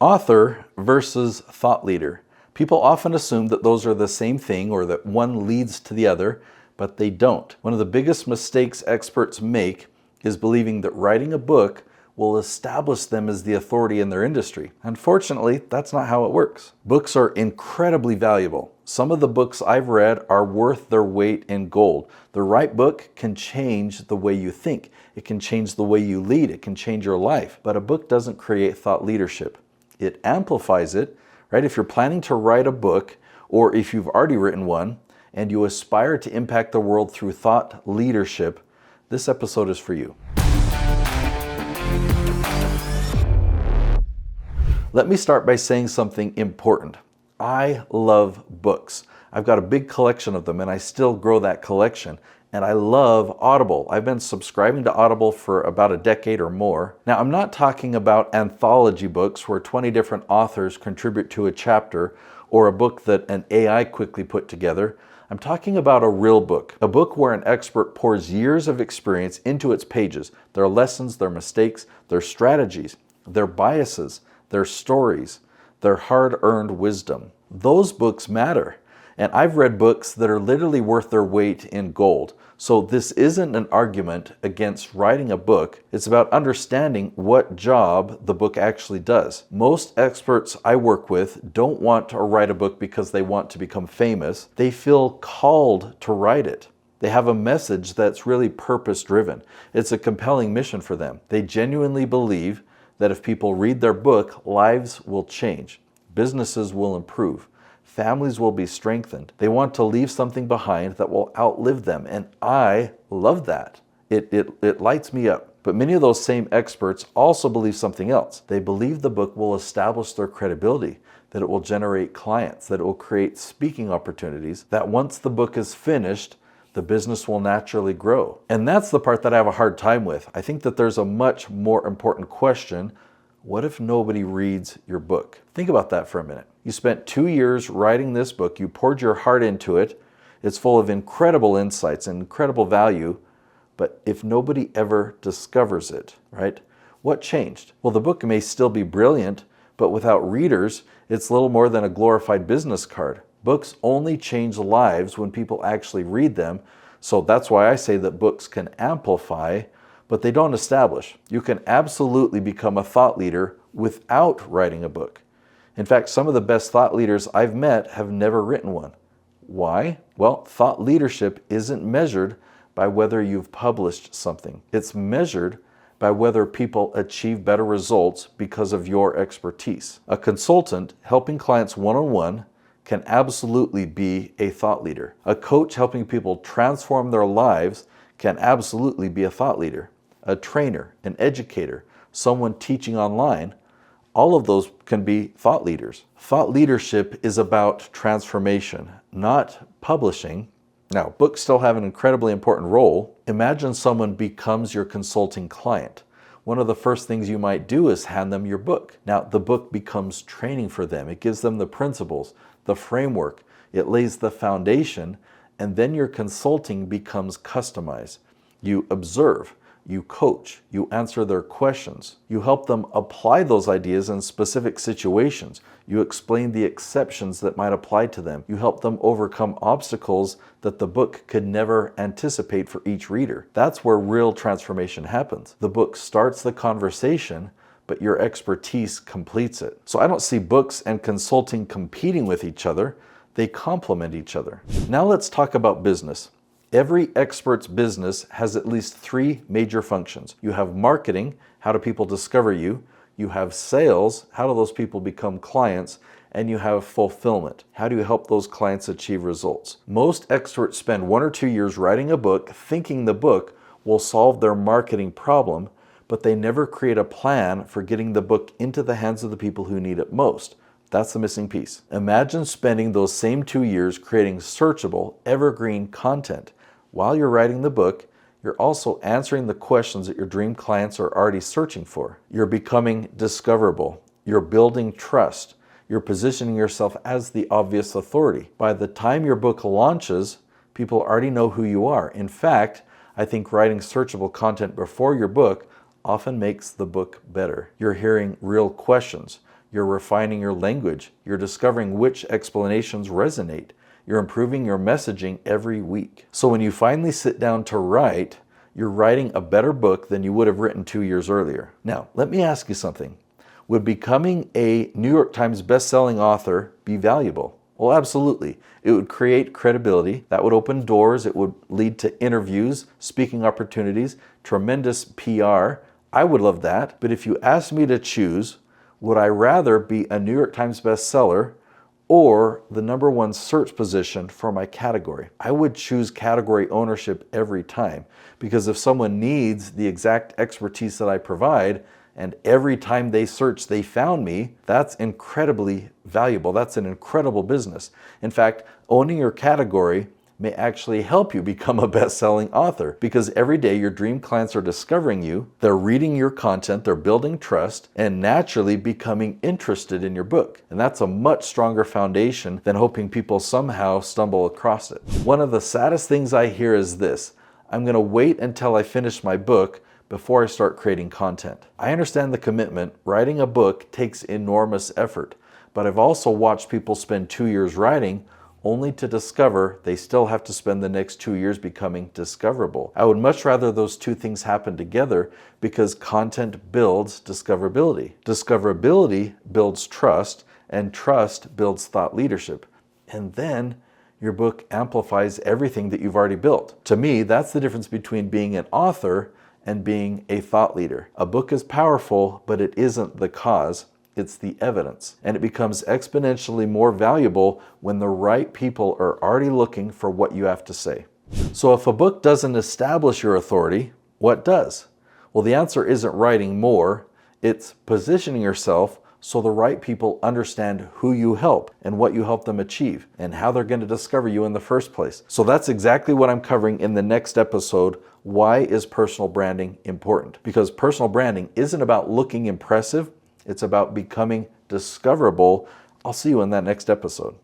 Author versus thought leader. People often assume that those are the same thing or that one leads to the other, but they don't. One of the biggest mistakes experts make is believing that writing a book will establish them as the authority in their industry. Unfortunately, that's not how it works. Books are incredibly valuable. Some of the books I've read are worth their weight in gold. The right book can change the way you think. It can change the way you lead. It can change your life. But a book doesn't create thought leadership. It amplifies it, right? If you're planning to write a book, or if you've already written one, and you aspire to impact the world through thought leadership, this episode is for you. Let me start by saying something important. I love books. I've got a big collection of them and I still grow that collection. And I love Audible. I've been subscribing to Audible for about a decade or more. Now, I'm not talking about anthology books where 20 different authors contribute to a chapter or a book that an AI quickly put together. I'm talking about a real book, a book where an expert pours years of experience into its pages, their lessons, their mistakes, their strategies, their biases, their stories, their hard-earned wisdom. Those books matter. And I've read books that are literally worth their weight in gold. So this isn't an argument against writing a book. It's about understanding what job the book actually does. Most experts I work with don't want to write a book because they want to become famous. They feel called to write it. They have a message that's really purpose-driven. It's a compelling mission for them. They genuinely believe that if people read their book, lives will change. Businesses will improve. Families will be strengthened. They want to leave something behind that will outlive them. And I love that. It lights me up. But many of those same experts also believe something else. They believe the book will establish their credibility, that it will generate clients, that it will create speaking opportunities, that once the book is finished, the business will naturally grow. And that's the part that I have a hard time with. I think that there's a much more important question. What if nobody reads your book? Think about that for a minute. You spent 2 years writing this book. You poured your heart into it. It's full of incredible insights and incredible value. But if nobody ever discovers it, right? What changed? Well, the book may still be brilliant, but without readers, it's little more than a glorified business card. Books only change lives when people actually read them. So that's why I say that books can amplify, but they don't establish. You can absolutely become a thought leader without writing a book. In fact, some of the best thought leaders I've met have never written one. Why? Well, thought leadership isn't measured by whether you've published something. It's measured by whether people achieve better results because of your expertise. A consultant helping clients one-on-one can absolutely be a thought leader. A coach helping people transform their lives can absolutely be a thought leader. A trainer, an educator, someone teaching online, all of those can be thought leaders. Thought leadership is about transformation, not publishing. Now, books still have an incredibly important role. Imagine someone becomes your consulting client. One of the first things you might do is hand them your book. Now, the book becomes training for them. It gives them the principles, the framework. It lays the foundation, and then your consulting becomes customized. You observe. You coach, you answer their questions, you help them apply those ideas in specific situations, you explain the exceptions that might apply to them, you help them overcome obstacles that the book could never anticipate for each reader. That's where real transformation happens. The book starts the conversation, but your expertise completes it. So I don't see books and consulting competing with each other, they complement each other. Now let's talk about business. Every expert's business has at least 3 major functions. You have marketing, how do people discover you? You have sales, how do those people become clients? And you have fulfillment, how do you help those clients achieve results? Most experts spend 1 or 2 years writing a book, thinking the book will solve their marketing problem, but they never create a plan for getting the book into the hands of the people who need it most. That's the missing piece. Imagine spending those same 2 years creating searchable, evergreen content. While you're writing the book, you're also answering the questions that your dream clients are already searching for. You're becoming discoverable. You're building trust. You're positioning yourself as the obvious authority. By the time your book launches, people already know who you are. In fact, I think writing searchable content before your book often makes the book better. You're hearing real questions. You're refining your language. You're discovering which explanations resonate. You're improving your messaging every week. So when you finally sit down to write, you're writing a better book than you would have written 2 years earlier. Now, let me ask you something. Would becoming a New York Times best-selling author be valuable? Well, absolutely. It would create credibility. That would open doors. It would lead to interviews, speaking opportunities, tremendous PR. I would love that. But if you asked me to choose, would I rather be a New York Times bestseller or the #1 search position for my category? I would choose category ownership every time, because if someone needs the exact expertise that I provide, and every time they search they found me, that's incredibly valuable. That's an incredible business. In fact, owning your category may actually help you become a best-selling author, because every day your dream clients are discovering you, they're reading your content, they're building trust, and naturally becoming interested in your book. And that's a much stronger foundation than hoping people somehow stumble across it. One of the saddest things I hear is this: I'm going to wait until I finish my book before I start creating content. I understand the commitment. Writing a book takes enormous effort, but I've also watched people spend 2 years writing only to discover they still have to spend the next 2 years becoming discoverable. I would much rather those two things happen together, because content builds discoverability. Discoverability builds trust, and trust builds thought leadership. And then your book amplifies everything that you've already built. To me, that's the difference between being an author and being a thought leader. A book is powerful, but it isn't the cause, it's the evidence. And it becomes exponentially more valuable when the right people are already looking for what you have to say. So if a book doesn't establish your authority, what does? Well, the answer isn't writing more, it's positioning yourself so the right people understand who you help and what you help them achieve and how they're going to discover you in the first place. So that's exactly what I'm covering in the next episode. Why is personal branding important? Because personal branding isn't about looking impressive, it's about becoming discoverable. I'll see you in that next episode.